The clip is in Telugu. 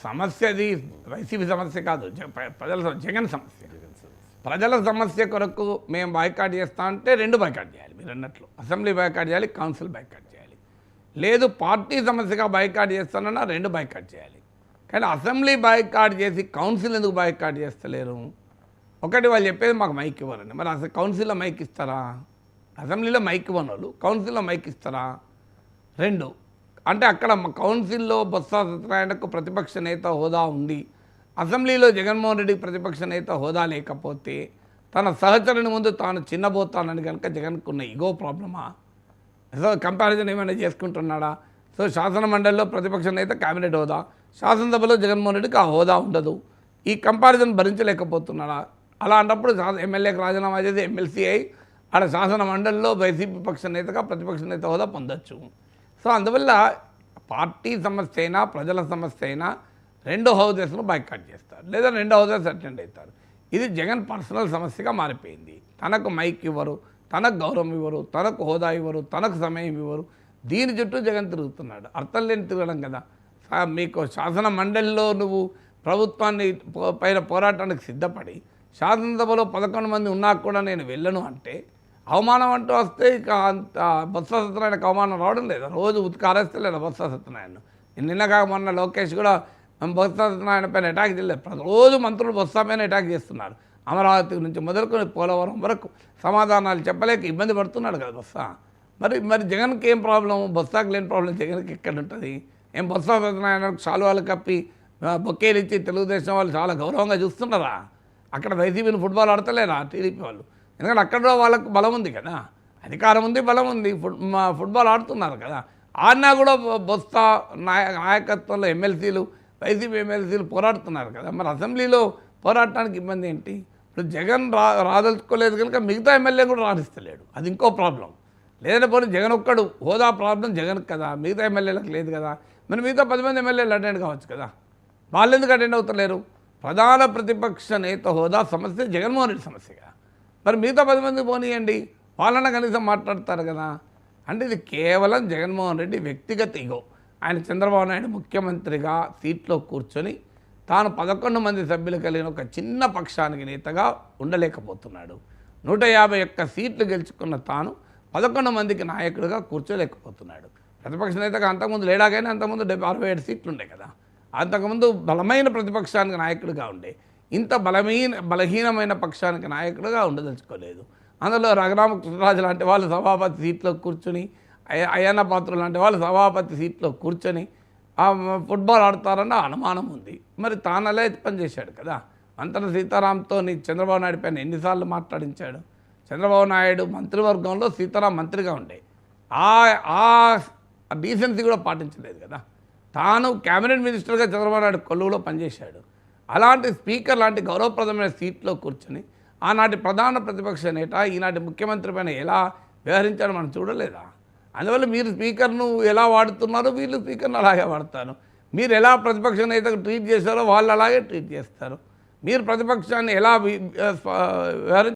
సమస్యది వైసీపీ సమస్య కాదు, జగన్ సమస్య. ప్రజల సమస్య కొరకు మేము బాయ్కాట్ చేస్తా అంటే 2 బాయ్కాట్ చేయాలి. మీరు అన్నట్లు అసెంబ్లీ బాయ్కాట్ చేయాలి, కౌన్సిల్ బాయ్కాట్ చేయాలి. లేదు పార్టీ సమస్యగా బాయ్కాట్ చేస్తానన్నా 2 బాయ్కాట్ చేయాలి. కానీ అసెంబ్లీ బాయ్కాట్ చేసి కౌన్సిల్ ఎందుకు బాయ్కాట్ చేస్తలేరు? ఒకటి వాళ్ళు చెప్పేది మాకు మైక్ ఇవ్వరండి. మరి అసలు కౌన్సిల్లో మైక్ ఇస్తారా? అసెంబ్లీలో మైక్ ఇవ్వని వాళ్ళు కౌన్సిల్లో మైక్ ఇస్తారా? 2 అంటే అక్కడ కౌన్సిల్లో బొత్స సత్యనారాయణకు ప్రతిపక్ష నేత హోదా ఉంది, అసెంబ్లీలో జగన్మోహన్ రెడ్డికి ప్రతిపక్ష నేత హోదా లేకపోతే తన సహచరుని ముందు తాను చిన్నబోతానని కనుక జగన్కున్న ఇగో ప్రాబ్లమా? సో కంపారిజన్ ఏమైనా చేసుకుంటున్నాడా? సో శాసన మండలిలో ప్రతిపక్ష నేత క్యాబినెట్ హోదా, శాసనసభలో జగన్మోహన్ రెడ్డికి ఆ హోదా ఉండదు. ఈ కంపారిజన్ భరించలేకపోతున్నాడా? అలా అన్నప్పుడు ఎమ్మెల్యేకి రాజీనామా చేసి ఎమ్మెల్సీ అయి ఆడ శాసన మండలిలో వైసీపీ పక్ష నేతగా ప్రతిపక్ష నేత హోదా పొందొచ్చు. సో అందువల్ల పార్టీ సమస్య అయినా ప్రజల సమస్య అయినా 2 హౌజెస్ను బాయ్కాట్ చేస్తారు, లేదా 2 హౌజెస్ అటెండ్ అవుతారు. ఇది జగన్ పర్సనల్ సమస్యగా మారిపోయింది. తనకు మైక్ ఇవ్వరు, తనకు గౌరవం ఇవ్వరు, తనకు హోదా ఇవ్వరు, తనకు సమయం ఇవ్వరు. దీని చుట్టూ జగన్ తిరుగుతున్నాడు. అర్థం లేని తిరగడం కదా. మీకు శాసన మండలిలో నువ్వు ప్రభుత్వాన్ని పైన పోరాటానికి సిద్ధపడి శాసనసభలో 11 మంది ఉన్నా కూడా నేను వెళ్ళను అంటే అవమానం అంటూ వస్తే ఇక బొత్స సత్యనారాయణకు అవమానం రావడం లేదా? రోజు ఉతికారేస్తే లేదా బొత్స సత్యనారాయణ? నిన్నగా మొన్న లోకేష్ కూడా బొత్స సత్యనారాయణ పైన అటాక్ చేయలేదు. రోజు మంత్రులు బొత్స పైన అటాక్ చేస్తున్నారు. అమరావతి నుంచి మొదలుకొని పోలవరం వరకు సమాధానాలు చెప్పలేక ఇబ్బంది పడుతున్నాడు కదా బొత్స. మరి జగన్కి ఏం ప్రాబ్లం? బొత్సకు లేని ప్రాబ్లం జగన్కి ఎక్కడ ఉంటుంది? ఏం బొత్స సత్యనారాయణకు శాలువాలు కప్పి బొక్కేలు ఇచ్చి తెలుగుదేశం వాళ్ళు చాలా గౌరవంగా చూస్తున్నారా? అక్కడ వైసీపీని ఫుట్బాల్ ఆడతలేరా టీడీపీ వాళ్ళు? ఎందుకంటే అక్కడ వాళ్ళకు బలం ఉంది కదా, అధికారం ఉంది, బలం ఉంది, ఫుట్బాల్ ఆడుతున్నారు కదా. ఆడినా కూడా బొత్స నాయకత్వంలో ఎమ్మెల్సీలు, వైసీపీ ఎమ్మెల్సీలు పోరాడుతున్నారు కదా. మరి అసెంబ్లీలో పోరాడటానికి ఇబ్బంది ఏంటి? ఇప్పుడు జగన్ రాదలుచుకోలేదు కనుక మిగతా ఎమ్మెల్యే కూడా రాణిస్తలేడు, అది ఇంకో ప్రాబ్లం. లేదంటే పోనీ జగన్ ఒక్కడు హోదా ప్రాబ్లం జగన్కి కదా, మిగతా ఎమ్మెల్యేలకు లేదు కదా. మరి మిగతా 10 మంది ఎమ్మెల్యేలు అటెండ్ కావచ్చు కదా. వాళ్ళు ఎందుకు అటెండ్ అవుతలేరు? ప్రధాన ప్రతిపక్ష నేత హోదా సమస్య జగన్మోహన్ రెడ్డి సమస్యగా. మరి మిగతా 10 మంది పోనీయండి, వాళ్ళన్న కనీసం మాట్లాడతారు కదా. అంటే ఇది కేవలం జగన్మోహన్ రెడ్డి వ్యక్తిగత ఇగో. ఆయన చంద్రబాబు నాయుడు ముఖ్యమంత్రిగా సీట్లో కూర్చొని తాను 11 మంది సభ్యులు కలిగిన ఒక చిన్న పక్షానికి నేతగా ఉండలేకపోతున్నాడు. 151 సీట్లు గెలుచుకున్న తాను 11 మందికి నాయకుడిగా కూర్చోలేకపోతున్నాడు. ప్రతిపక్ష నేతగా అంతకుముందు లేడాకైనా అంతకుముందు 67 సీట్లు ఉండే కదా. అంతకుముందు బలమైన ప్రతిపక్షానికి నాయకుడిగా ఉండే. ఇంత బలహీనమైన పక్షానికి నాయకుడిగా ఉండదలుచుకోలేదు. అందులో రఘురామకృష్ణరాజు లాంటి వాళ్ళు సభాపతి సీట్లో కూర్చొని, అయ్యన్న పాత్ర లాంటి వాళ్ళు సభాపతి సీట్లో కూర్చొని ఫుట్బాల్ ఆడతారన్న అనుమానం ఉంది. మరి తానలే పనిచేశాడు కదా. మంత్రి సీతారాంతో చంద్రబాబు నాయుడు పైన ఎన్నిసార్లు మాట్లాడించాడు? చంద్రబాబు నాయుడు మంత్రివర్గంలో సీతారాం మంత్రిగా ఉండే ఆ డీసెన్సీ కూడా పాటించలేదు కదా. తాను క్యాబినెట్ మినిస్టర్గా చంద్రబాబు నాయుడు కొలువులో పనిచేశాడు. అలాంటి స్పీకర్ లాంటి గౌరవప్రదమైన సీట్లో కూర్చొని ఆనాటి ప్రధాన ప్రతిపక్ష నేత ఈనాటి ముఖ్యమంత్రి పైన ఎలా వ్యవహరించాడో మనం చూడలేదా? అందువల్ల మీరు స్పీకర్ను ఎలా వాడుతున్నారో వీళ్ళు స్పీకర్ను అలాగే వాడతారు. మీరు ఎలా ప్రతిపక్ష నేతకు ట్రీట్ చేశారో వాళ్ళు అలాగే ట్రీట్ చేస్తారు. మీరు ప్రతిపక్షాన్ని ఎలా వ్యవహరించారో